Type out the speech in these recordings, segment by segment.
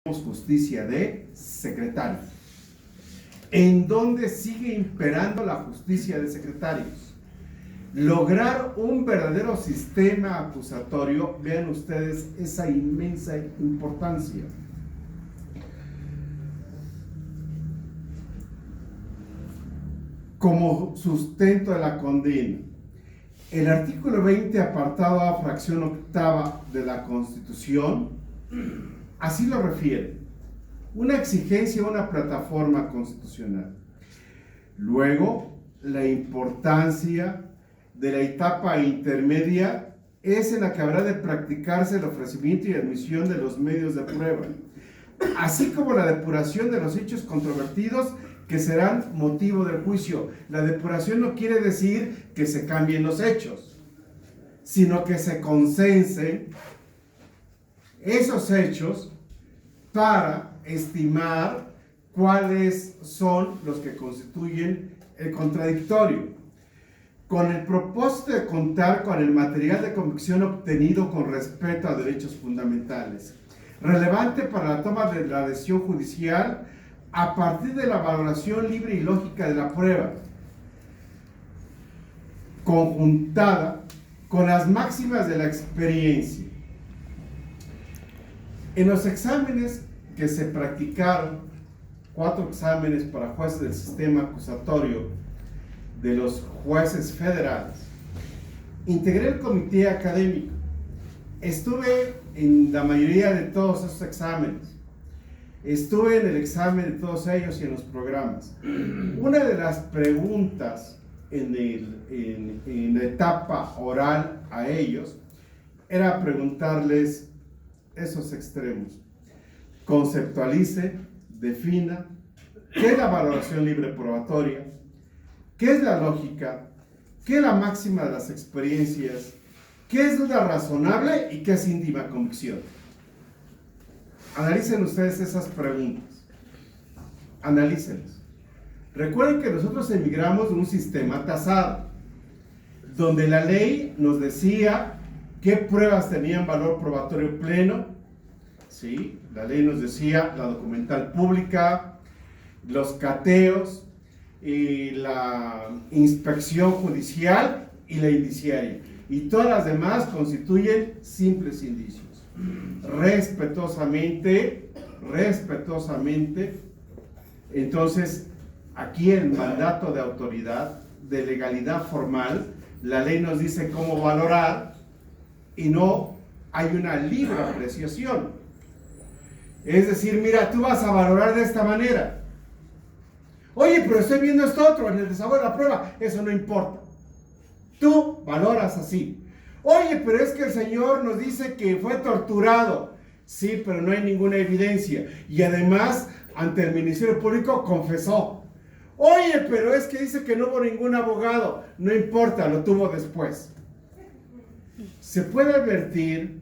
justicia de secretarios. ¿En dónde sigue imperando la justicia de secretarios? Lograr un verdadero sistema acusatorio, vean ustedes esa inmensa importancia. Como sustento de la condena, el artículo 20, apartado A, fracción octava de la Constitución, así lo refiere: una exigencia, una plataforma constitucional. Luego, la importancia de la etapa intermedia es en la que habrá de practicarse el ofrecimiento y admisión de los medios de prueba, así como la depuración de los hechos controvertidos que serán motivo del juicio. La depuración no quiere decir que se cambien los hechos, sino que se consensen esos hechos para estimar cuáles son los que constituyen el contradictorio, con el propósito de contar con el material de convicción obtenido con respeto a derechos fundamentales, relevante para la toma de la decisión judicial a partir de la valoración libre y lógica de la prueba, conjuntada con las máximas de la experiencia. En los exámenes que se practicaron, 4 exámenes para jueces del sistema acusatorio de los jueces federales, integré el comité académico. Estuve en la mayoría de todos esos exámenes. Estuve en el examen de todos ellos y en los programas. Una de las preguntas en la etapa oral a ellos era preguntarles esos extremos. Conceptualice, defina qué es la valoración libre probatoria, qué es la lógica, qué es la máxima de las experiencias, qué es duda razonable y qué es íntima convicción. Analicen ustedes esas preguntas. Analícenlas. Recuerden que nosotros emigramos de un sistema tasado, donde la ley nos decía qué pruebas tenían valor probatorio pleno. ¿Sí? La ley nos decía la documental pública, los cateos, y la inspección judicial y la indiciaria. Y todas las demás constituyen simples indicios. Respetuosamente, entonces, aquí el mandato de autoridad, de legalidad formal, la ley nos dice cómo valorar y no hay una libre apreciación. Es decir, mira, tú vas a valorar de esta manera. Oye, pero estoy viendo esto otro en el desarrollo de la prueba. Eso no importa. Tú valoras así. Oye, pero es que el señor nos dice que fue torturado. Sí, pero no hay ninguna evidencia. Y además, ante el Ministerio Público, confesó. Oye, pero es que dice que no hubo ningún abogado. No importa, lo tuvo después. Se puede advertir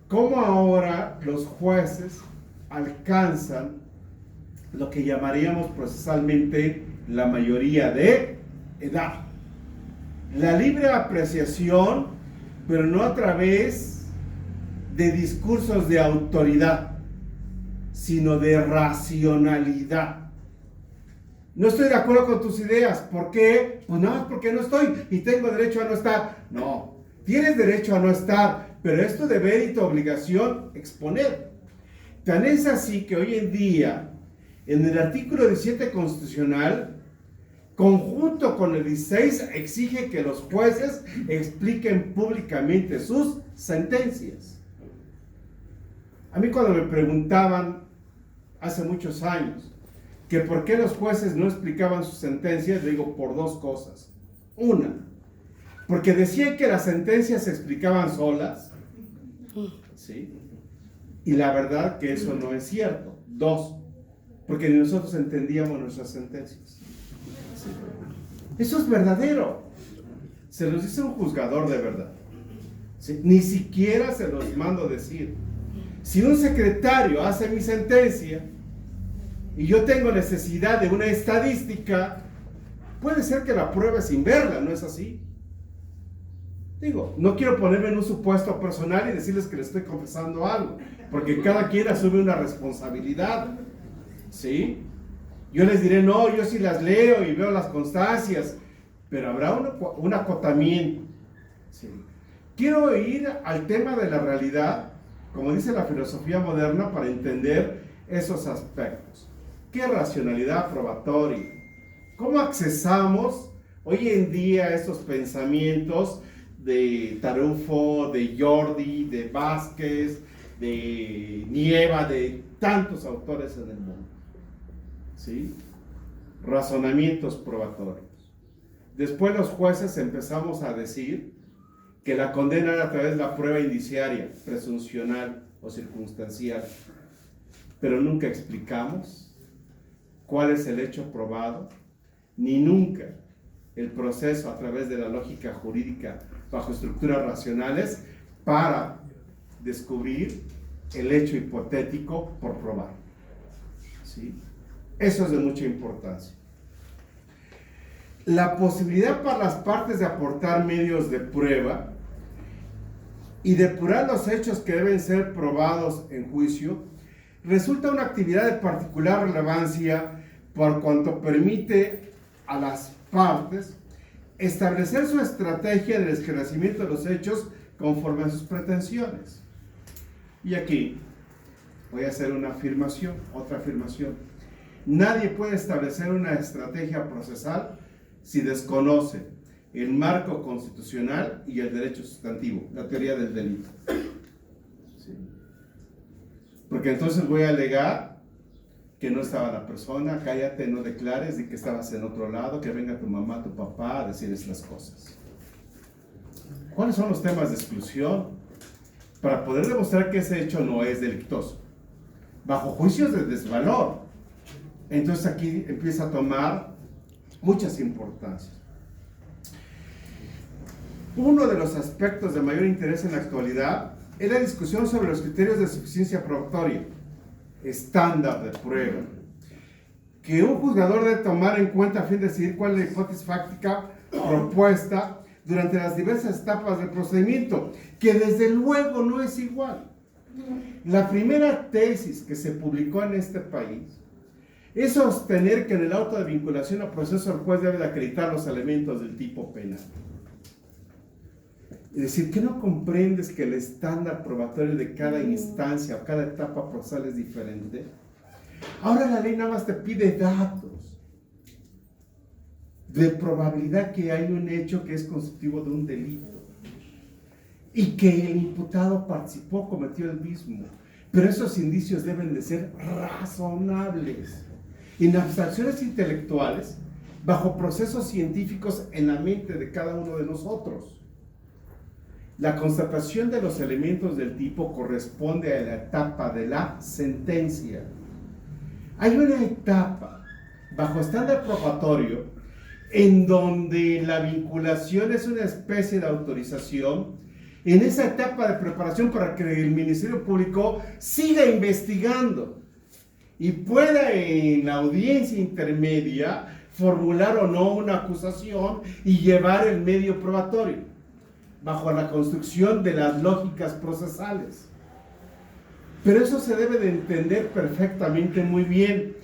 cómo ahora los jueces alcanzan lo que llamaríamos procesalmente la mayoría de edad. La libre apreciación, pero no a través de discursos de autoridad, sino de racionalidad. No estoy de acuerdo con tus ideas. ¿Por qué? Pues nada más porque no estoy y tengo derecho a no estar. No, tienes derecho a no estar, pero es tu deber y tu obligación exponer. Tan es así que hoy en día, en el artículo 17 constitucional, conjunto con el 16, exige que los jueces expliquen públicamente sus sentencias. A mí cuando me preguntaban hace muchos años que por qué los jueces no explicaban sus sentencias, le digo por 2 cosas. Una, porque decían que las sentencias se explicaban solas, ¿sí? Y la verdad que eso no es cierto. 2, porque ni nosotros entendíamos nuestras sentencias. ¿Sí? Eso es verdadero. Se los dice un juzgador de verdad. ¿Sí? Ni siquiera se los mando decir. Si un secretario hace mi sentencia y yo tengo necesidad de una estadística, puede ser que la pruebe sin verla, ¿no es así? Digo, no quiero ponerme en un supuesto personal y decirles que les estoy confesando algo, porque cada quien asume una responsabilidad, ¿sí? Yo les diré, no, yo sí las leo y veo las constancias, pero habrá un acotamiento, ¿sí? Quiero ir al tema de la realidad, como dice la filosofía moderna, para entender esos aspectos. ¿Qué racionalidad probatoria? ¿Cómo accesamos hoy en día esos pensamientos de Tarufo, de Jordi, de Vázquez, de Nieva, de tantos autores en el mundo? ¿Sí? Razonamientos probatorios. Después los jueces empezamos a decir que la condena era a través de la prueba indiciaria, presuncional o circunstancial, pero nunca explicamos cuál es el hecho probado, ni nunca el proceso a través de la lógica jurídica bajo estructuras racionales para descubrir el hecho hipotético por probar. ¿Sí? Eso es de mucha importancia. La posibilidad para las partes de aportar medios de prueba y depurar los hechos que deben ser probados en juicio resulta una actividad de particular relevancia por cuanto permite a las partes establecer su estrategia del esclarecimiento de los hechos conforme a sus pretensiones. Y aquí voy a hacer una afirmación, otra afirmación. Nadie puede establecer una estrategia procesal si desconoce el marco constitucional y el derecho sustantivo, la teoría del delito. ¿Sí? Porque entonces voy a alegar que no estaba la persona, cállate, no declares, y que estabas en otro lado, que venga tu mamá, tu papá a decir estas cosas. ¿Cuáles son los temas de exclusión? Para poder demostrar que ese hecho no es delictuoso. Bajo juicios de desvalor. Entonces aquí empieza a tomar muchas importancias. Uno de los aspectos de mayor interés en la actualidad es la discusión sobre los criterios de suficiencia probatoria, estándar de prueba, que un juzgador debe tomar en cuenta a fin de decidir cuál es la hipótesis fáctica propuesta durante las diversas etapas del procedimiento, que desde luego no es igual. La primera tesis que se publicó en este país es sostener que en el auto de vinculación a proceso el juez debe de acreditar los elementos del tipo penal. Es decir, ¿qué no comprendes que el estándar probatorio de cada instancia o cada etapa procesal es diferente? Ahora la ley nada más te pide datos de probabilidad que hay un hecho que es constitutivo de un delito y que el imputado participó, cometió el mismo. Pero esos indicios deben de ser razonables. En abstracciones intelectuales, bajo procesos científicos en la mente de cada uno de nosotros. La constatación de los elementos del tipo corresponde a la etapa de la sentencia. Hay una etapa bajo estándar probatorio en donde la vinculación es una especie de autorización. En esa etapa de preparación para que el Ministerio Público siga investigando y pueda en la audiencia intermedia formular o no una acusación y llevar el medio probatorio bajo la construcción de las lógicas procesales. Pero eso se debe de entender perfectamente muy bien.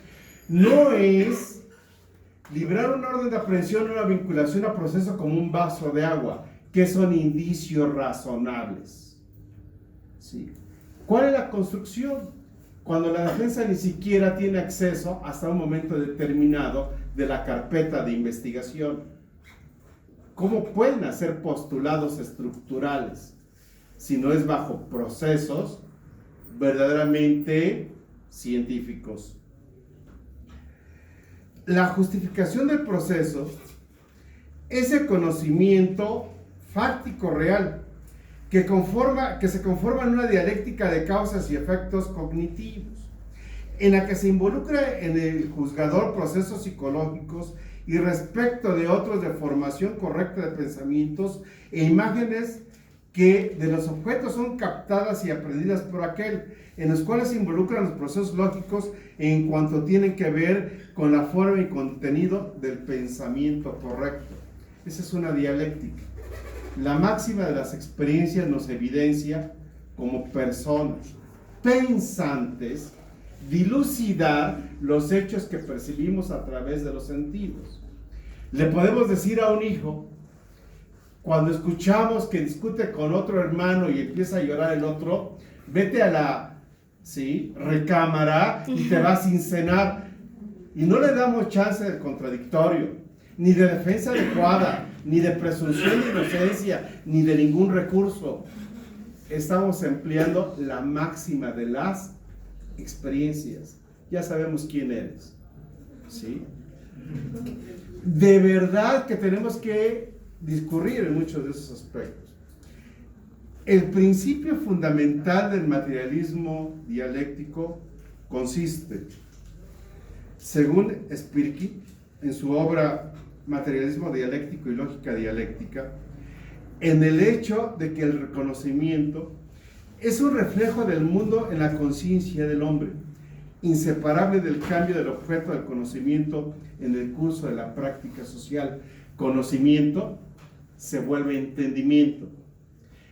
No es librar una orden de aprehensión o una vinculación a proceso como un vaso de agua, que son indicios razonables. ¿Sí? ¿Cuál es la construcción? Cuando la defensa ni siquiera tiene acceso hasta un momento determinado de la carpeta de investigación. ¿Cómo pueden hacer postulados estructurales si no es bajo procesos verdaderamente científicos? La justificación del proceso es el conocimiento fáctico real que se conforma en una dialéctica de causas y efectos cognitivos, en la que se involucra en el juzgador procesos psicológicos y respecto de otros de formación correcta de pensamientos e imágenes que de los objetos son captadas y aprendidas por aquel, en los cuales se involucran los procesos lógicos en cuanto tienen que ver con la forma y contenido del pensamiento correcto. Esa es una dialéctica. La máxima de las experiencias nos evidencia como personas pensantes dilucidar los hechos que percibimos a través de los sentidos. Le podemos decir a un hijo, cuando escuchamos que discute con otro hermano y empieza a llorar el otro, vete a la recámara y te vas sin cenar. Y no le damos chance de contradictorio, ni de defensa adecuada, ni de presunción de inocencia, ni de ningún recurso. Estamos empleando la máxima de las experiencias. Ya sabemos quién eres. ¿Sí? De verdad que tenemos que discurrir en muchos de esos aspectos. El principio fundamental del materialismo dialéctico consiste, según Spirky, en su obra Materialismo dialéctico y lógica dialéctica, en el hecho de que el reconocimiento es un reflejo del mundo en la conciencia del hombre, inseparable del cambio del objeto del conocimiento en el curso de la práctica social. Conocimiento se vuelve entendimiento.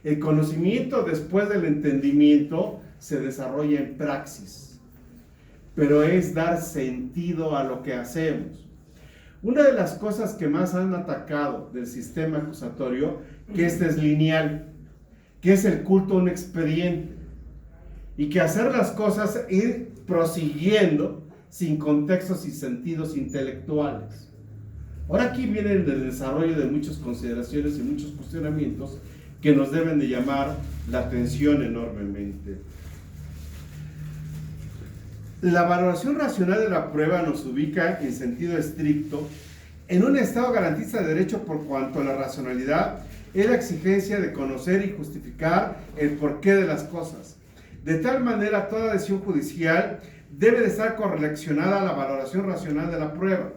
El conocimiento después del entendimiento se desarrolla en praxis, pero es dar sentido a lo que hacemos. Una de las cosas que más han atacado del sistema acusatorio, que este es lineal, que es el culto a un expediente, y que hacer las cosas ir prosiguiendo sin contextos y sentidos intelectuales. Ahora aquí viene el desarrollo de muchas consideraciones y muchos cuestionamientos que nos deben de llamar la atención enormemente. La valoración racional de la prueba nos ubica en sentido estricto en un estado garantista de derecho, por cuanto la racionalidad es la exigencia de conocer y justificar el porqué de las cosas. De tal manera, toda decisión judicial debe de estar correlacionada a la valoración racional de la prueba,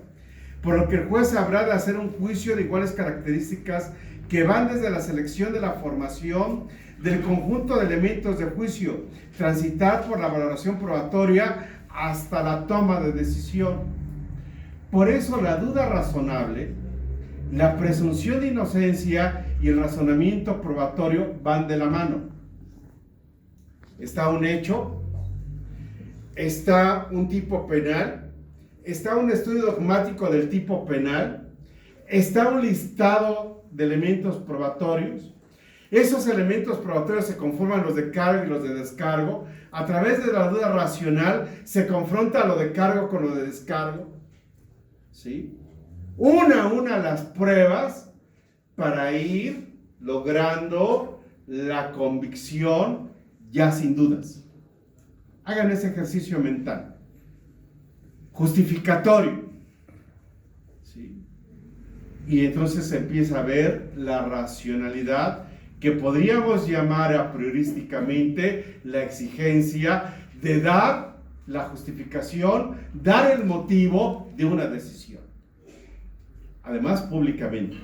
por lo que el juez habrá de hacer un juicio de iguales características que van desde la selección de la formación del conjunto de elementos de juicio, transitar por la valoración probatoria hasta la toma de decisión. Por eso la duda razonable, la presunción de inocencia y el razonamiento probatorio van de la mano. Está un hecho, está un tipo penal, está un estudio dogmático del tipo penal, está un listado de elementos probatorios. Esos elementos probatorios se conforman los de cargo y los de descargo. A través de la duda racional se confronta lo de cargo con lo de descargo. ¿Sí? Una a una las pruebas para ir logrando la convicción ya sin dudas. Hagan ese ejercicio mental. Justificatorio. ¿Sí? Y entonces se empieza a ver la racionalidad que podríamos llamar a priorísticamente la exigencia de dar la justificación, dar el motivo de una decisión. Además, públicamente.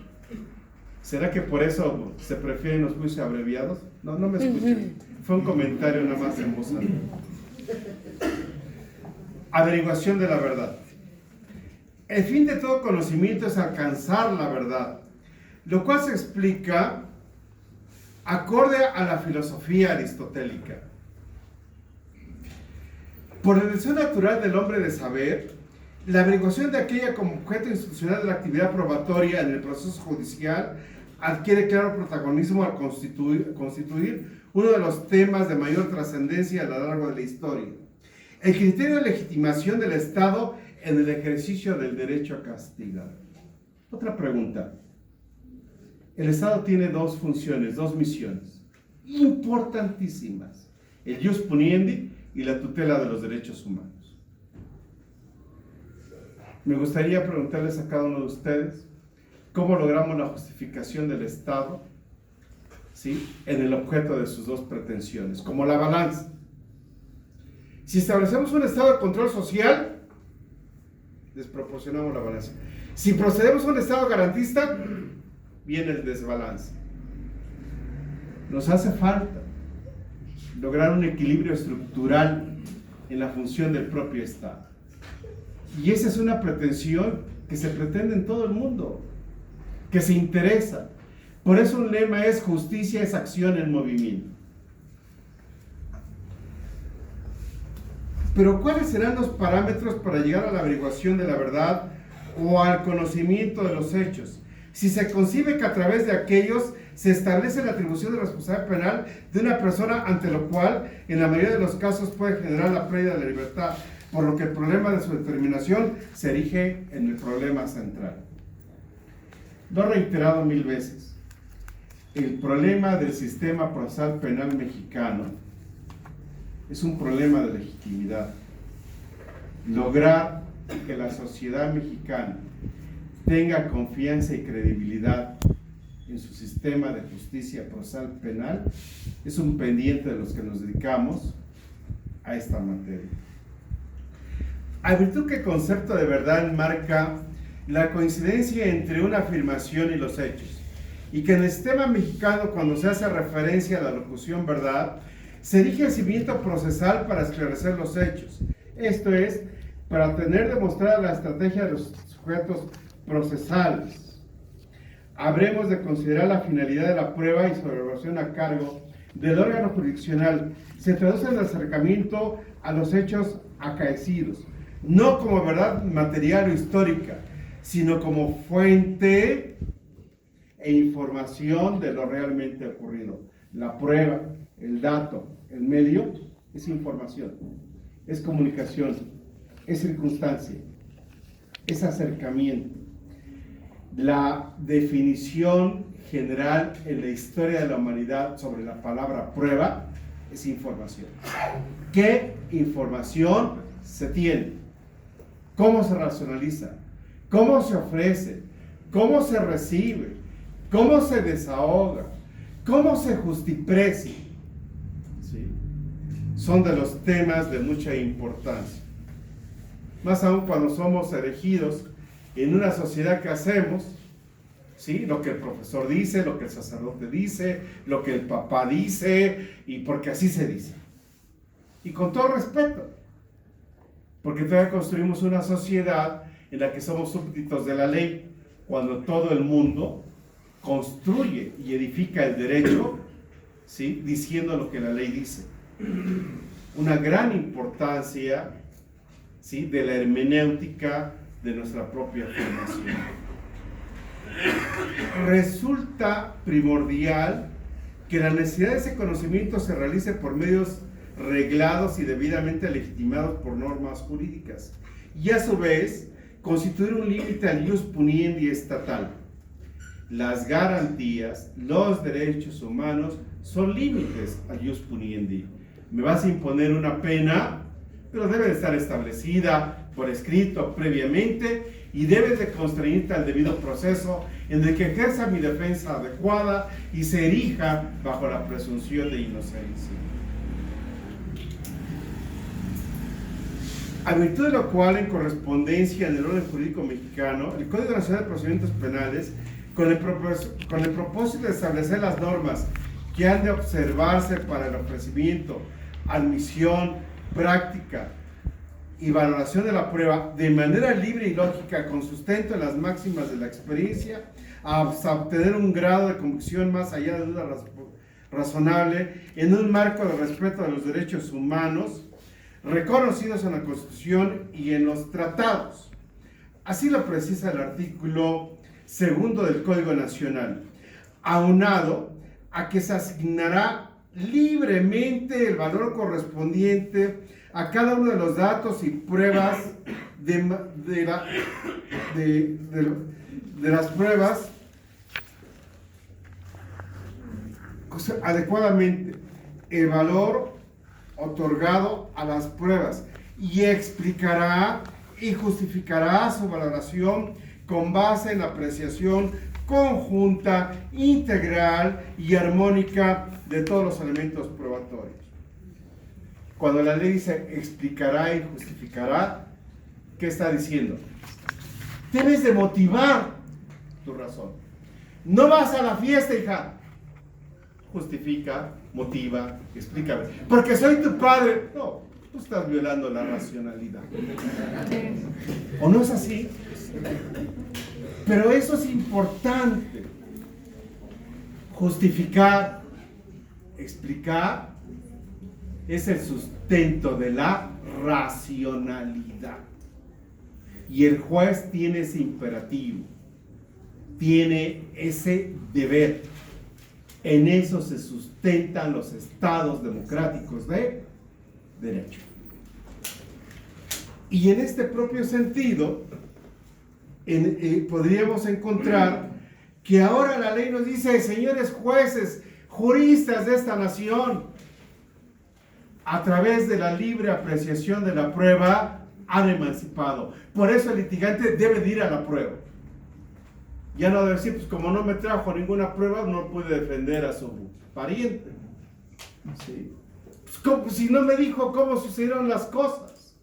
¿Será que por eso se prefieren los juicios abreviados? No me escuchen. Fue un comentario nada más en voz alta. Averiguación de la verdad. El fin de todo conocimiento es alcanzar la verdad, lo cual se explica acorde a la filosofía aristotélica. Por el deseo natural del hombre de saber, la averiguación de aquella como objeto institucional de la actividad probatoria en el proceso judicial adquiere claro protagonismo al constituir uno de los temas de mayor trascendencia a lo largo de la historia. El criterio de legitimación del Estado en el ejercicio del derecho a castigar. Otra pregunta. El Estado tiene dos funciones, dos misiones importantísimas: el ius puniendi y la tutela de los derechos humanos. Me gustaría preguntarles a cada uno de ustedes cómo logramos la justificación del Estado, ¿sí?, en el objeto de sus dos pretensiones, como la balanza. Si establecemos un estado de control social, desproporcionamos la balanza. Si procedemos a un estado garantista, viene el desbalance. Nos hace falta lograr un equilibrio estructural en la función del propio Estado. Y esa es una pretensión que se pretende en todo el mundo, que se interesa. Por eso un lema es: justicia es acción en movimiento. Pero ¿cuáles serán los parámetros para llegar a la averiguación de la verdad o al conocimiento de los hechos? Si se concibe que a través de aquellos se establece la atribución de responsabilidad penal de una persona, ante lo cual en la mayoría de los casos puede generar la pérdida de la libertad, por lo que el problema de su determinación se erige en el problema central. Lo he reiterado 1000 veces. El problema del sistema procesal penal mexicano es un problema de legitimidad. Lograr que la sociedad mexicana tenga confianza y credibilidad en su sistema de justicia procesal penal es un pendiente de los que nos dedicamos a esta materia. A virtud que el concepto de verdad enmarca la coincidencia entre una afirmación y los hechos, y que en el sistema mexicano, cuando se hace referencia a la locución verdad, se erige el cimiento procesal para esclarecer los hechos. Esto es, para tener demostrada la estrategia de los sujetos procesales. Habremos de considerar la finalidad de la prueba y su elaboración a cargo del órgano jurisdiccional. Se traduce en el acercamiento a los hechos acaecidos, no como verdad material o histórica, sino como fuente e información de lo realmente ocurrido. La prueba, el dato, el medio, es información, es comunicación, es circunstancia, es acercamiento. La definición general en la historia de la humanidad sobre la palabra prueba es información. ¿Qué información se tiene? ¿Cómo se racionaliza? ¿Cómo se ofrece? ¿Cómo se recibe? ¿Cómo se desahoga? ¿Cómo se justiprecia? ¿Sí? Son de los temas de mucha importancia. Más aún cuando somos elegidos en una sociedad que hacemos, ¿sí? Lo que el profesor dice, lo que el sacerdote dice, lo que el papá dice, y porque así se dice. Y con todo respeto, porque todavía construimos una sociedad en la que somos súbditos de la ley, cuando todo el mundo construye y edifica el derecho, ¿sí? Diciendo lo que la ley dice. Una gran importancia, ¿sí? De la hermenéutica de nuestra propia formación. Resulta primordial que la necesidad de ese conocimiento se realice por medios reglados y debidamente legitimados por normas jurídicas, y a su vez constituir un límite al ius puniendi estatal. Las garantías, los derechos humanos son límites al ius puniendi. Me vas a imponer una pena, pero debe de estar establecida por escrito previamente y debes de constreñirte al debido proceso en el que ejerza mi defensa adecuada y se erija bajo la presunción de inocencia. A virtud de lo cual, en correspondencia en el orden jurídico mexicano, el Código Nacional de Procedimientos Penales, con el propósito de establecer las normas que han de observarse para el ofrecimiento, admisión, práctica y valoración de la prueba de manera libre y lógica, con sustento en las máximas de la experiencia, hasta obtener un grado de convicción más allá de duda razonable, en un marco de respeto de los derechos humanos reconocidos en la Constitución y en los tratados. Así lo precisa el artículo 2 del Código Nacional, aunado a que se asignará libremente el valor correspondiente a cada uno de los datos y pruebas de las pruebas adecuadamente el valor otorgado a las pruebas, y explicará y justificará su valoración con base en la apreciación conjunta, integral y armónica de todos los elementos probatorios. Cuando la ley dice explicará y justificará, ¿qué está diciendo? Debes de motivar tu razón. No vas a la fiesta, hija. Justifica, motiva, explícame. Porque soy tu padre. No, tú estás violando la racionalidad. ¿O no es así? Pero eso es importante. Justificar, explicar, es el sustento de la racionalidad. Y el juez tiene ese imperativo, tiene ese deber. En eso se sustentan los estados democráticos de derecho. Y en este propio sentido, podríamos encontrar que ahora la ley nos dice: señores jueces, juristas de esta nación, a través de la libre apreciación de la prueba, han emancipado. Por eso el litigante debe de ir a la prueba. Ya no debe decir, pues como no me trajo ninguna prueba, no puede defender a su pariente. ¿Sí? Pues, si no me dijo cómo sucedieron las cosas.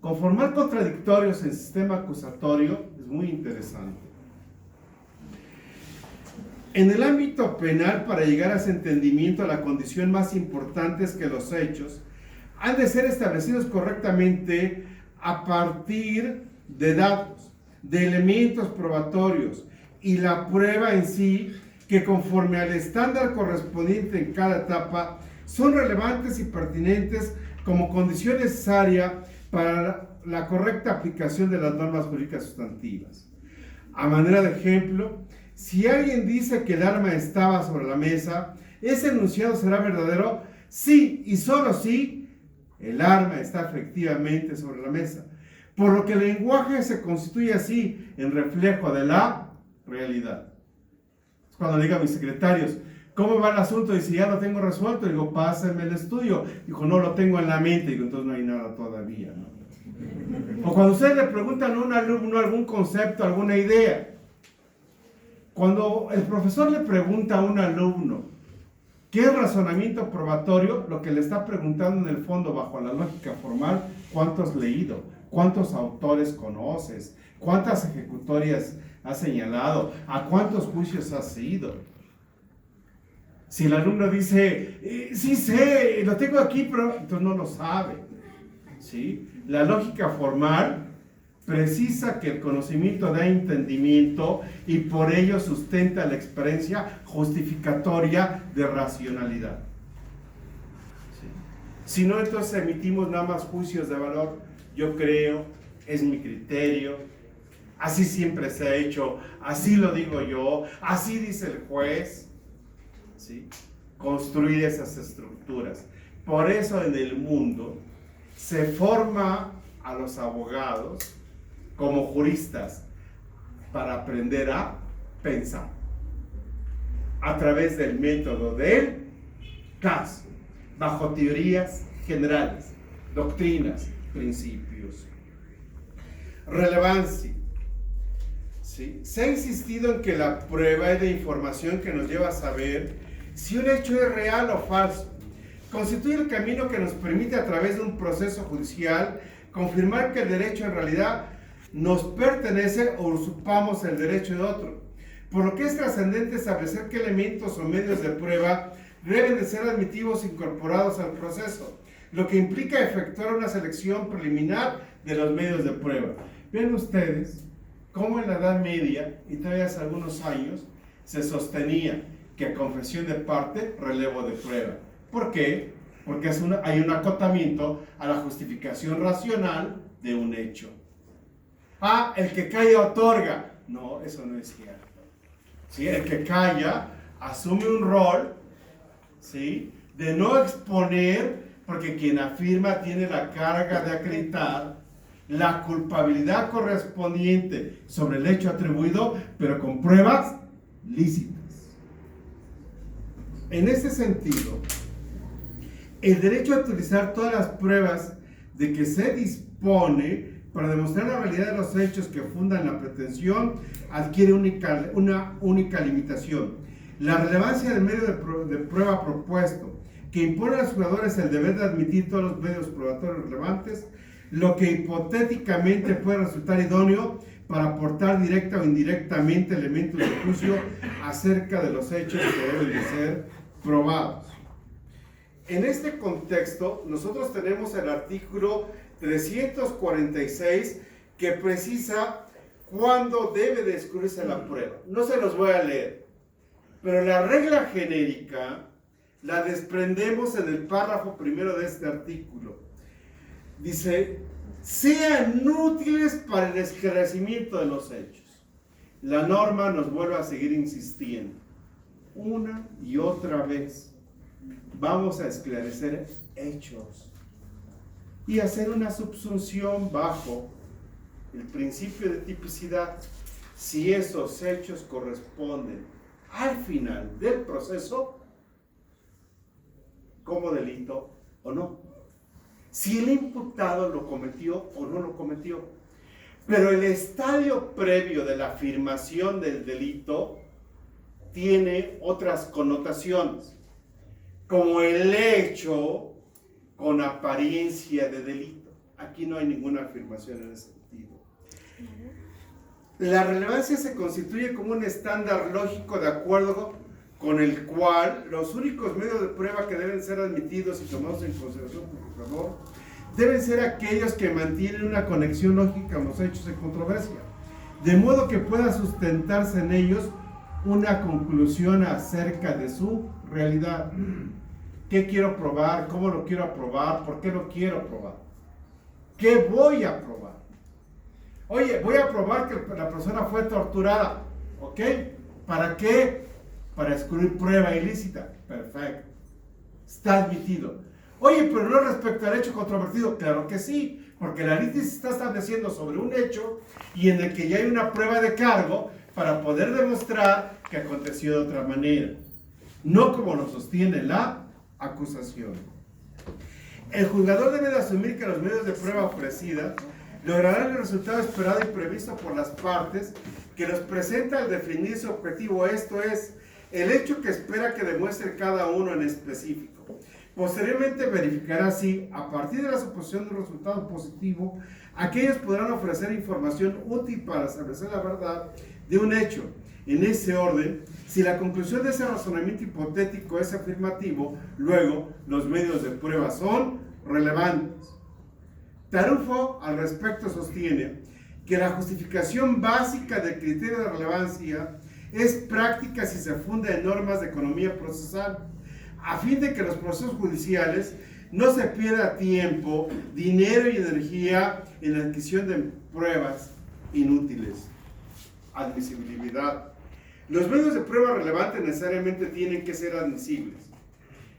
Conformar contradictorios en sistema acusatorio es muy interesante. En el ámbito penal, para llegar a ese entendimiento, la condición más importante es que los hechos han de ser establecidos correctamente a partir de datos, de elementos probatorios y la prueba en sí, que conforme al estándar correspondiente en cada etapa, son relevantes y pertinentes como condición necesaria para la correcta aplicación de las normas jurídicas sustantivas. A manera de ejemplo, si alguien dice que el arma estaba sobre la mesa, ¿ese enunciado será verdadero? Sí, y solo si el arma está efectivamente sobre la mesa. Por lo que el lenguaje se constituye así en reflejo de la realidad. Cuando le digo a mis secretarios, ¿cómo va el asunto? Dice, ya lo tengo resuelto. Digo, pásenme el estudio. Dijo, no lo tengo en la mente. Digo, entonces no hay nada todavía, ¿no? O cuando ustedes le preguntan a un alumno algún concepto, alguna idea. Cuando el profesor le pregunta a un alumno qué es razonamiento probatorio, lo que le está preguntando en el fondo, bajo la lógica formal, ¿cuánto has leído? ¿Cuántos autores conoces? ¿Cuántas ejecutorias has señalado? ¿A cuántos juicios has ido? Si el alumno dice, sí sé, lo tengo aquí, pero entonces no lo sabe. ¿Sí? La lógica formal precisa que el conocimiento da entendimiento y por ello sustenta la experiencia justificatoria de racionalidad. ¿Sí? Si no, entonces emitimos nada más juicios de valor. Yo creo, es mi criterio, así siempre se ha hecho, así lo digo yo, así dice el juez. ¿Sí? Construir esas estructuras. Por eso en el mundo se forma a los abogados como juristas para aprender a pensar a través del método del caso, bajo teorías generales, doctrinas, principios. Relevancia. ¿Sí? Se ha insistido en que la prueba es de información que nos lleva a saber si un hecho es real o falso. Constituye el camino que nos permite, a través de un proceso judicial, confirmar que el derecho en realidad nos pertenece o usurpamos el derecho de otro. Por lo que es trascendente establecer qué elementos o medios de prueba deben de ser admitidos e incorporados al proceso, lo que implica efectuar una selección preliminar de los medios de prueba. Ven ustedes cómo en la Edad Media, y todavía hace algunos años, se sostenía que a confesión de parte, relevo de prueba. ¿Por qué? Porque hay un acotamiento a la justificación racional de un hecho. El que calla otorga. No, eso no es cierto. ¿Sí? El que calla asume un rol, ¿sí?, de no exponer, porque quien afirma tiene la carga de acreditar la culpabilidad correspondiente sobre el hecho atribuido, pero con pruebas lícitas. En ese sentido, el derecho a utilizar todas las pruebas de que se dispone para demostrar la realidad de los hechos que fundan la pretensión adquiere una única limitación: la relevancia del medio de prueba propuesto, que impone a los jugadores el deber de admitir todos los medios probatorios relevantes, lo que hipotéticamente puede resultar idóneo para aportar directa o indirectamente elementos de juicio acerca de los hechos que deben de ser probados. En este contexto, nosotros tenemos el artículo 346 que precisa cuándo debe descubrirse la prueba. No se los voy a leer, Pero la regla genérica la desprendemos en el párrafo primero de este artículo. Dice, sean útiles para el esclarecimiento de los hechos. La norma nos vuelve a seguir insistiendo una y otra vez. Vamos a esclarecer hechos y hacer una subsunción bajo el principio de tipicidad si esos hechos corresponden al final del proceso como delito o no. Si el imputado lo cometió o no lo cometió. Pero el estadio previo de la afirmación del delito tiene otras connotaciones, como el hecho con apariencia de delito. Aquí no hay ninguna afirmación en ese sentido. La relevancia se constituye como un estándar lógico de acuerdo con el cual los únicos medios de prueba que deben ser admitidos y tomados en consideración por el juzgador deben ser aquellos que mantienen una conexión lógica con los hechos en controversia, de modo que pueda sustentarse en ellos una conclusión acerca de su realidad. ¿Qué quiero probar? ¿Cómo lo quiero probar? ¿Por qué lo quiero probar? ¿Qué voy a probar? Oye, voy a probar que la persona fue torturada. ¿Ok? ¿Para qué? Para excluir prueba ilícita. Perfecto. Está admitido. Oye, pero no respecto al hecho controvertido. Claro que sí, porque la litis está estableciendo sobre un hecho y en el que ya hay una prueba de cargo para poder demostrar que aconteció de otra manera. No como lo sostiene la acusación. El juzgador debe de asumir que los medios de prueba ofrecidas lograrán el resultado esperado y previsto por las partes que los presenta al definir su objetivo, esto es, el hecho que espera que demuestre cada uno en específico. Posteriormente verificará si, a partir de la suposición de un resultado positivo, aquellos podrán ofrecer información útil para establecer la verdad de un hecho. En ese orden, si la conclusión de ese razonamiento hipotético es afirmativo, luego los medios de prueba son relevantes. Tarufo al respecto sostiene que la justificación básica del criterio de relevancia es práctica si se funda en normas de economía procesal, a fin de que los procesos judiciales no se pierda tiempo, dinero y energía en la adquisición de pruebas inútiles. Admisibilidad. Los medios de prueba relevantes necesariamente tienen que ser admisibles.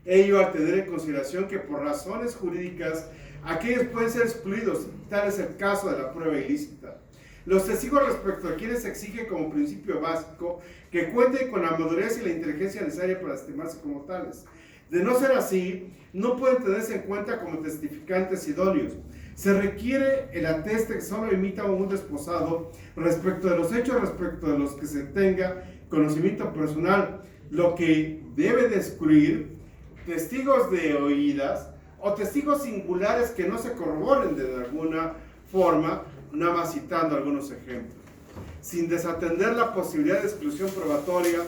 Ello al tener en consideración que por razones jurídicas aquellos pueden ser excluidos, tal es el caso de la prueba ilícita. Los testigos respecto a quienes se exige como principio básico que cuenten con la madurez y la inteligencia necesaria para estimarse como tales. De no ser así, no pueden tenerse en cuenta como testificantes idóneos. Se requiere el ateste que solo emita un desposado respecto de los hechos respecto de los que se tenga conocimiento personal, lo que debe de excluir testigos de oídas o testigos singulares que no se corroboren de alguna forma, nada más citando algunos ejemplos, sin desatender la posibilidad de exclusión probatoria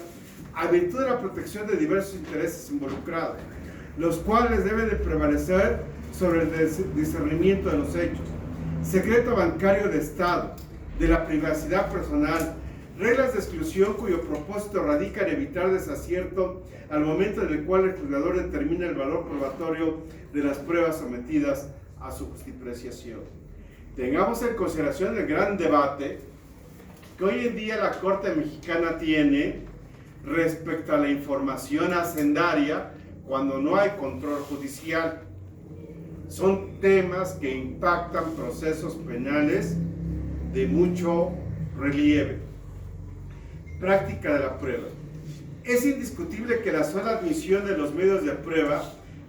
a virtud de la protección de diversos intereses involucrados, los cuales deben de prevalecer sobre el discernimiento de los hechos, secreto bancario de Estado, de la privacidad personal, reglas de exclusión cuyo propósito radica en evitar desacierto al momento en el cual el juzgador determina el valor probatorio de las pruebas sometidas a su justipreciación. Tengamos en consideración el gran debate que hoy en día la Corte Mexicana tiene respecto a la información hacendaria cuando no hay control judicial. Son temas que impactan procesos penales de mucho relieve. Práctica de la prueba. Es indiscutible que la sola admisión de los medios de prueba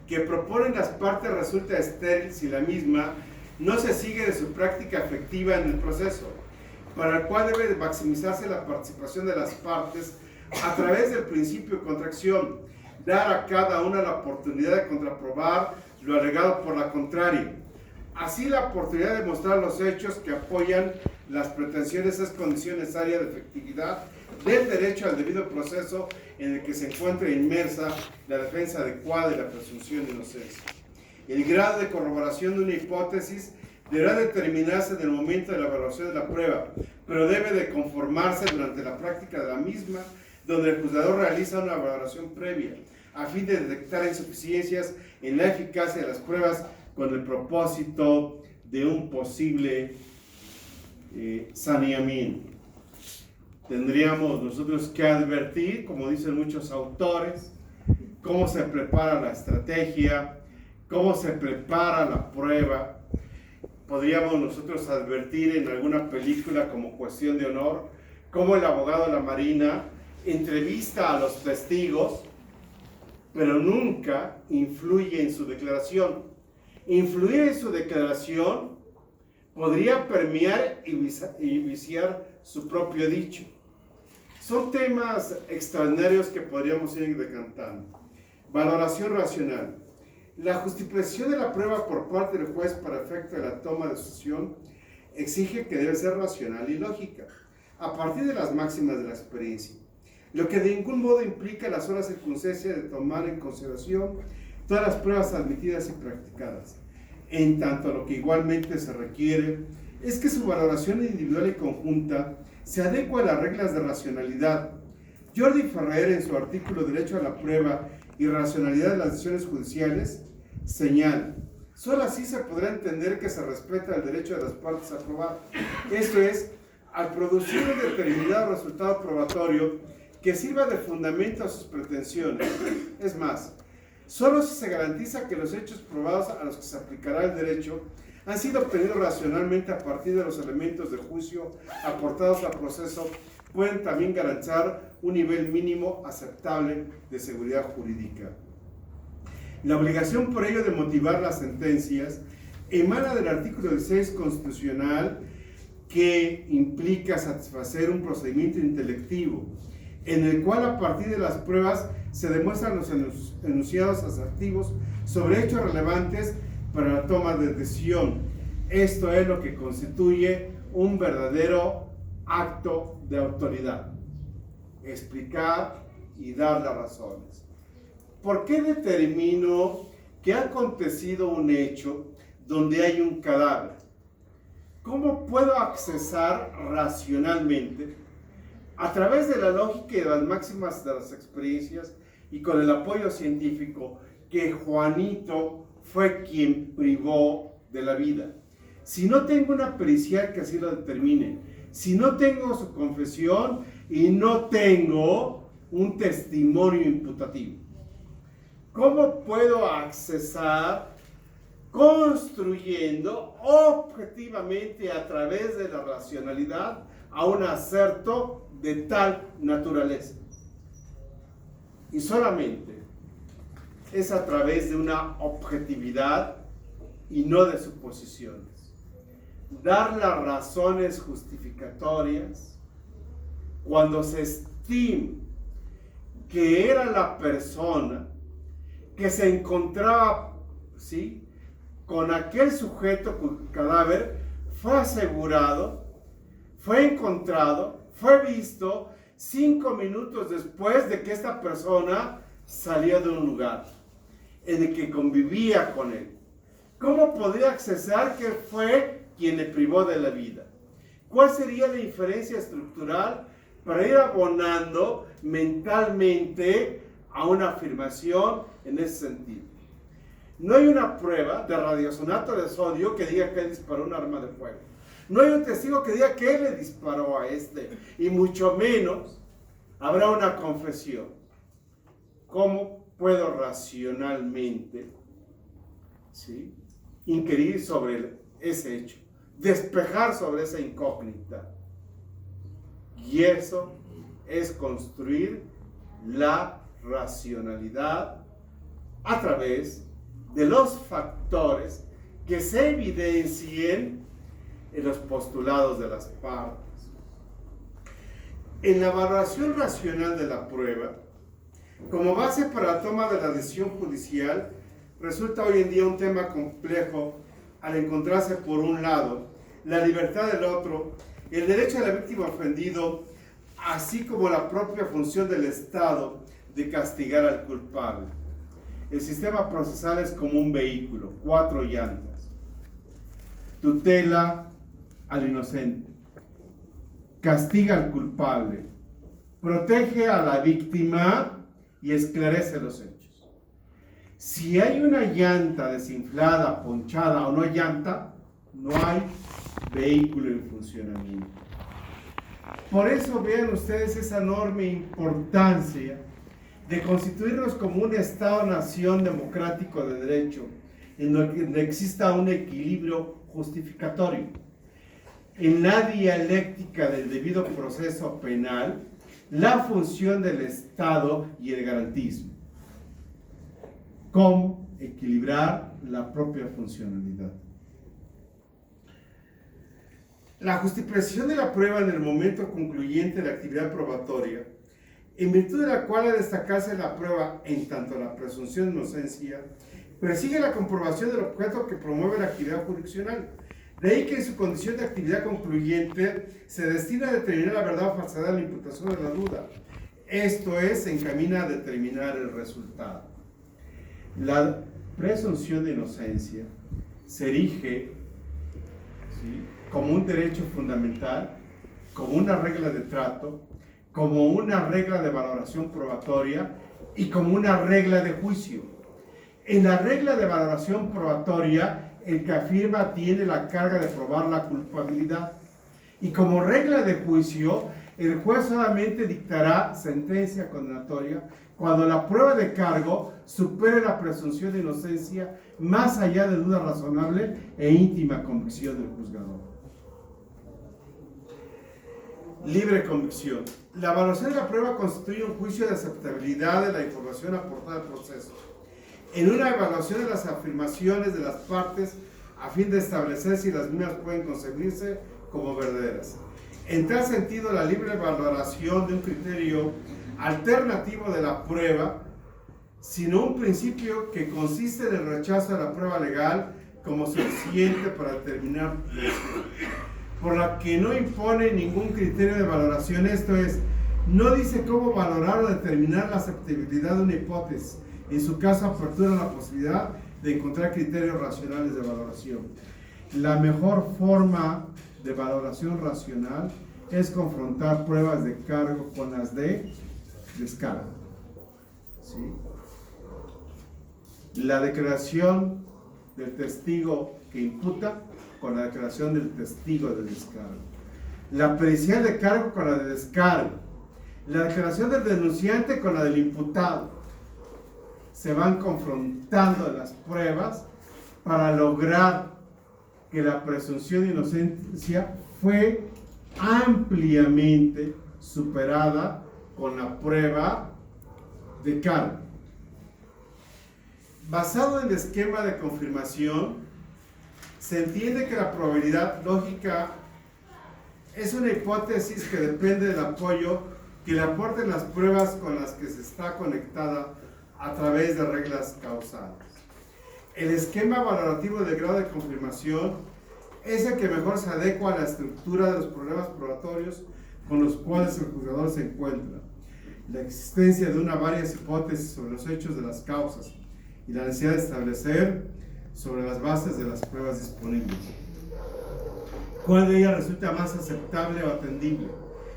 que proponen las partes resulta estéril si la misma no se sigue de su práctica efectiva en el proceso, para el cual debe maximizarse la participación de las partes a través del principio de contracción, dar a cada una la oportunidad de contraprobar lo alegado por la contraria. Así, la oportunidad de mostrar los hechos que apoyan las pretensiones es condición necesaria de efectividad del derecho al debido proceso en el que se encuentra inmersa la defensa adecuada de la presunción de inocencia. El grado de corroboración de una hipótesis deberá determinarse en el momento de la evaluación de la prueba, pero debe de conformarse durante la práctica de la misma donde el juzgador realiza una valoración previa a fin de detectar insuficiencias en la eficacia de las pruebas con el propósito de un posible saneamiento. Tendríamos nosotros que advertir, como dicen muchos autores, cómo se prepara la estrategia, cómo se prepara la prueba. Podríamos nosotros advertir en alguna película como Cuestión de Honor, cómo el abogado de la Marina entrevista a los testigos, pero nunca influye en su declaración. Influir en su declaración podría permear y viciar su propio dicho. Son temas extraordinarios que podríamos ir decantando. Valoración racional. La justificación de la prueba por parte del juez para efecto de la toma de decisión exige que debe ser racional y lógica, a partir de las máximas de la experiencia, lo que de ningún modo implica la sola circunstancia de tomar en consideración todas las pruebas admitidas y practicadas. En tanto, lo que igualmente se requiere es que su valoración individual y conjunta se adecue a las reglas de racionalidad. Jordi Ferrer, en su artículo Derecho a la prueba y racionalidad de las decisiones judiciales, señala: solo así se podrá entender que se respeta el derecho de las partes a probar. Esto es, al producir un determinado resultado probatorio que sirva de fundamento a sus pretensiones. Es más, solo si se garantiza que los hechos probados a los que se aplicará el derecho han sido obtenidos racionalmente a partir de los elementos de juicio aportados al proceso, pueden también garantizar un nivel mínimo aceptable de seguridad jurídica. La obligación por ello de motivar las sentencias emana del artículo 16 constitucional, que implica satisfacer un procedimiento intelectivo, en el cual a partir de las pruebas se demuestran los enunciados asertivos sobre hechos relevantes para la toma de decisión. Esto es lo que constituye un verdadero acto de autoridad: explicar y dar las razones. ¿Por qué determino que ha acontecido un hecho donde hay un cadáver? ¿Cómo puedo accesar racionalmente, a través de la lógica y de las máximas de las experiencias y con el apoyo científico, que Juanito fue quien privó de la vida? Si no tengo una pericial que así lo determine, si no tengo su confesión y no tengo un testimonio imputativo, ¿cómo puedo accesar construyendo objetivamente a través de la racionalidad a un acerto de tal naturaleza? Y solamente es a través de una objetividad y no de suposiciones. Dar las razones justificatorias cuando se estime que era la persona que se encontraba, ¿sí?, con aquel sujeto cuyo cadáver fue asegurado, fue encontrado, fue visto 5 minutos después de que esta persona salió de un lugar en el que convivía con él. ¿Cómo podría accesar que fue quien le privó de la vida? ¿Cuál sería la diferencia estructural para ir abonando mentalmente a una afirmación en ese sentido? No hay una prueba de radiosonato de sodio que diga que él disparó un arma de fuego. No hay un testigo que diga que él le disparó a este, y mucho menos habrá una confesión. ¿Cómo puedo racionalmente, ¿sí?, inquirir sobre ese hecho, despejar sobre esa incógnita? Y eso es construir la racionalidad a través de los factores que se evidencien en los postulados de las partes. En la valoración racional de la prueba, como base para la toma de la decisión judicial, resulta hoy en día un tema complejo al encontrarse, por un lado, la libertad del otro, el derecho de la víctima ofendido, así como la propia función del Estado de castigar al culpable. El sistema procesal es como un vehículo, 4 llantas. Tutela al inocente, castiga al culpable, protege a la víctima y esclarece los hechos. Si hay una llanta desinflada, ponchada o no llanta, no hay vehículo en funcionamiento. Por eso vean ustedes esa enorme importancia de constituirnos como un Estado-nación democrático de derecho, en donde exista un equilibrio justificatorio. En la dialéctica del debido proceso penal, la función del Estado y el garantismo. ¿Cómo equilibrar la propia funcionalidad? La justificación de la prueba en el momento concluyente de la actividad probatoria, en virtud de la cual ha de destacarse la prueba en tanto la presunción de inocencia, persigue la comprobación del objeto que promueve la actividad jurisdiccional. De ahí que en su condición de actividad concluyente se destina a determinar la verdad o falsedad de la imputación de la duda. Esto es, se encamina a determinar el resultado. La presunción de inocencia se erige, ¿sí?, como un derecho fundamental, como una regla de trato, como una regla de valoración probatoria y como una regla de juicio. En la regla de valoración probatoria, el que afirma tiene la carga de probar la culpabilidad. Y como regla de juicio, el juez solamente dictará sentencia condenatoria cuando la prueba de cargo supere la presunción de inocencia más allá de duda razonable e íntima convicción del juzgador. Libre convicción. La evaluación de la prueba constituye un juicio de aceptabilidad de la información aportada al proceso. En una evaluación de las afirmaciones de las partes a fin de establecer si las mismas pueden concebirse como verdaderas. En tal sentido, la libre valoración de un criterio alternativo de la prueba, sino un principio que consiste en el rechazo de la prueba legal como suficiente para determinar por la que no impone ningún criterio de valoración, esto es, no dice cómo valorar o determinar la aceptabilidad de una hipótesis. En su caso, apertura la posibilidad de encontrar criterios racionales de valoración. La mejor forma de valoración racional es confrontar pruebas de cargo con las de descargo. ¿Sí? La declaración del testigo que imputa con la declaración del testigo de descargo. La pericial de cargo con la de descargo. La declaración del denunciante con la del imputado. Se van confrontando las pruebas para lograr que la presunción de inocencia fue ampliamente superada con la prueba de cargo. Basado en el esquema de confirmación, se entiende que la probabilidad lógica es una hipótesis que depende del apoyo que le aporten las pruebas con las que se está conectada a través de reglas causales. El esquema valorativo del grado de confirmación es el que mejor se adecua a la estructura de los problemas probatorios con los cuales el juzgador se encuentra. La existencia de una o varias hipótesis sobre los hechos de las causas y la necesidad de establecer sobre las bases de las pruebas disponibles cuál de ellas resulta más aceptable o atendible,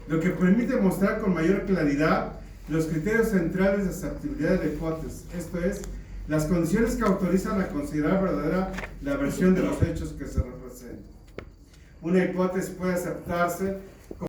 lo que permite mostrar con mayor claridad los criterios centrales de aceptabilidad de la hipótesis, esto es, las condiciones que autorizan a considerar verdadera la versión de los hechos que se representan. Una hipótesis puede aceptarse